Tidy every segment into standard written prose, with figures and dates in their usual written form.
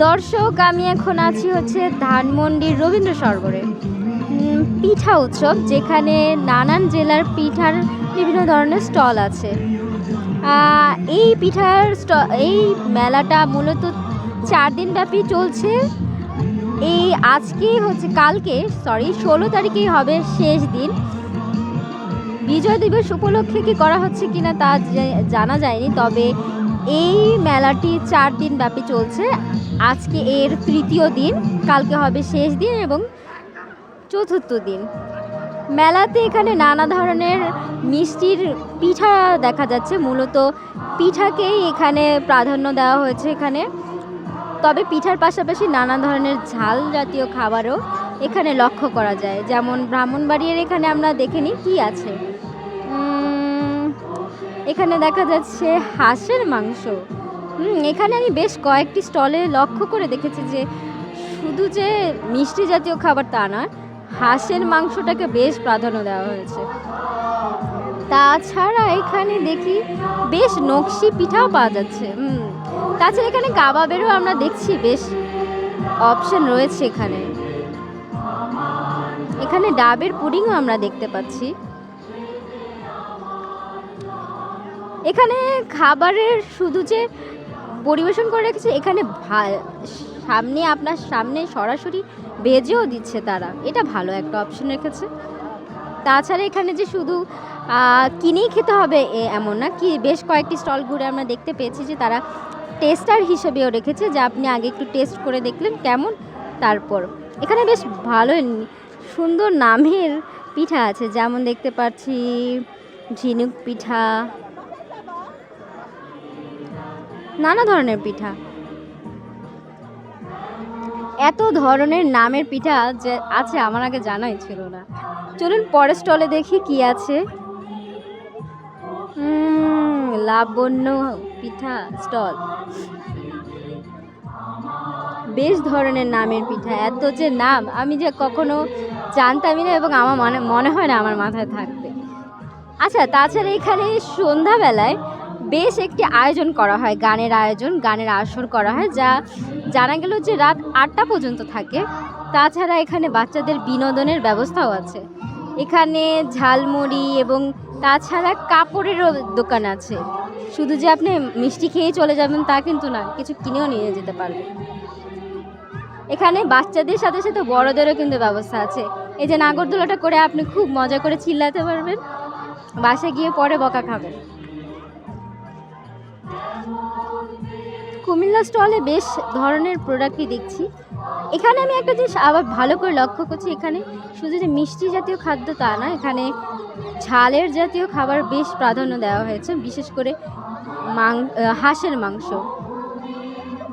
দর্শক, আমি এখন আছি হচ্ছে ধানমন্ডির রবীন্দ্র সরোবরে পিঠা উৎসব, যেখানে নানান জেলার পিঠার বিভিন্ন ধরনের স্টল আছে। এই এই মেলাটা মূলত 4 দিন ব্যাপী চলছে। কালকে 16 তারিখেই হবে শেষ দিন। বিজয় দিবস উপলক্ষে কি করা হচ্ছে কিনা তা জানা যায়নি, তবে এই মেলাটি 4 দিন ব্যাপী চলছে। আজকে এর তৃতীয় দিন, কালকে হবে শেষ দিন এবং চতুর্থ দিন। মেলাতে এখানে নানা ধরনের মিষ্টির পিঠা দেখা যাচ্ছে, মূলত পিঠাকেই এখানে প্রাধান্য দেওয়া হয়েছে এখানে। তবে পিঠার পাশাপাশি নানা ধরনের ঝাল জাতীয় খাবারও এখানে লক্ষ্য করা যায়, যেমন ব্রাহ্মণবাড়িয়ার এখানে আমরা দেখে নিই কী আছে। এখানে দেখা যাচ্ছে হাঁসের মাংস। এখানে আমি বেশ কয়েকটি স্টলে লক্ষ্য করে দেখেছি যে শুধু যে মিষ্টি জাতীয় খাবার তা নয়, হাঁসের মাংসটাকে বেশ প্রাধান্য দেওয়া হয়েছে। তাছাড়া এখানে দেখি বেশ নকশি পিঠাও পাওয়া যাচ্ছে। তাছাড়া এখানে কাবাবেরও আমরা দেখছি বেশ অপশন রয়েছে এখানে। এখানে ডাবের পুডিংও আমরা দেখতে পাচ্ছি। এখানে খাবারের শুধু যে পরিবেশন করে রেখেছে, এখানে আপনার সামনে সরাসরি ভেজেও দিচ্ছে তারা, এটা ভালো একটা অপশন রেখেছে। তাছাড়া এখানে যে শুধু কিনেই খেতে হবে এমন না, কি বেশ কয়েকটি স্টল ঘুরে আমরা দেখতে পেয়েছি যে তারা টেস্টার হিসেবেও রেখেছে, যে আপনি আগে একটু টেস্ট করে দেখলেন কেমন, তারপর এখানে বেশ ভালো সুন্দর নামের পিঠা আছে, যেমন দেখতে পাচ্ছি ঝিনুক পিঠা, নানা ধরনের পিঠা। এত ধরনের নামের পিঠা যে আছে আমার আগে জানাই ছিল না। চলুন পরের স্টলে দেখি কি আছে। লাবণ্য পিঠা স্টল, বেশ ধরনের নামের পিঠা। এত যে নাম আমি যে কখনো জানতামই না, এবং আমার মনে হয় না আমার মাথায় থাকবে। আচ্ছা, তাছাড়া এখানে সন্ধ্যাবেলায় বেশ একটি আয়োজন করা হয়, গানের আসর করা হয়, যা জানা গেল যে রাত 8টা পর্যন্ত থাকে। তাছাড়া এখানে বাচ্চাদের বিনোদনের ব্যবস্থাও আছে। এখানে ঝালমুড়ি এবং তাছাড়া কাপড়েরও দোকান আছে। শুধু যে আপনি মিষ্টি খেয়ে চলে যাবেন তা কিন্তু না, কিছু কিনেও নিয়ে যেতে পারবেন। এখানে বাচ্চাদের সাথে সাথে বড়দেরও কিন্তু ব্যবস্থা আছে। এই যে নাগরদোলাটা করে আপনি খুব মজা করে চিল্লাতে পারবেন, বাসায় গিয়ে পরে বকা খাবেন। কুমিল্লা স্টলে বেশ ধরনের প্রোডাক্টই দেখছি। এখানে আমি একটা জিনিস আবার ভালো করে লক্ষ্য করছি, এখানে শুধু যে মিষ্টি জাতীয় খাদ্য তা না, এখানে ঝালের জাতীয় খাবার বেশ প্রাধান্য দেওয়া হয়েছে, বিশেষ করে হাঁসের মাংস।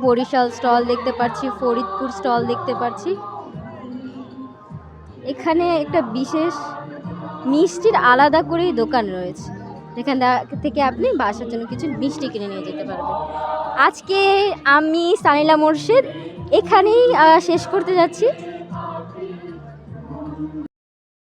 বরিশাল স্টল দেখতে পাচ্ছি, ফরিদপুর স্টল দেখতে পাচ্ছি। এখানে একটা বিশেষ মিষ্টির আলাদা করেই দোকান রয়েছে, যেখান থেকে আপনি বাসার জন্য কিছু মিষ্টি কিনে নিয়ে যেতে পারবেন। আজকে আমি সানিলা মোর্শেদ এখানেই শেষ করতে যাচ্ছি।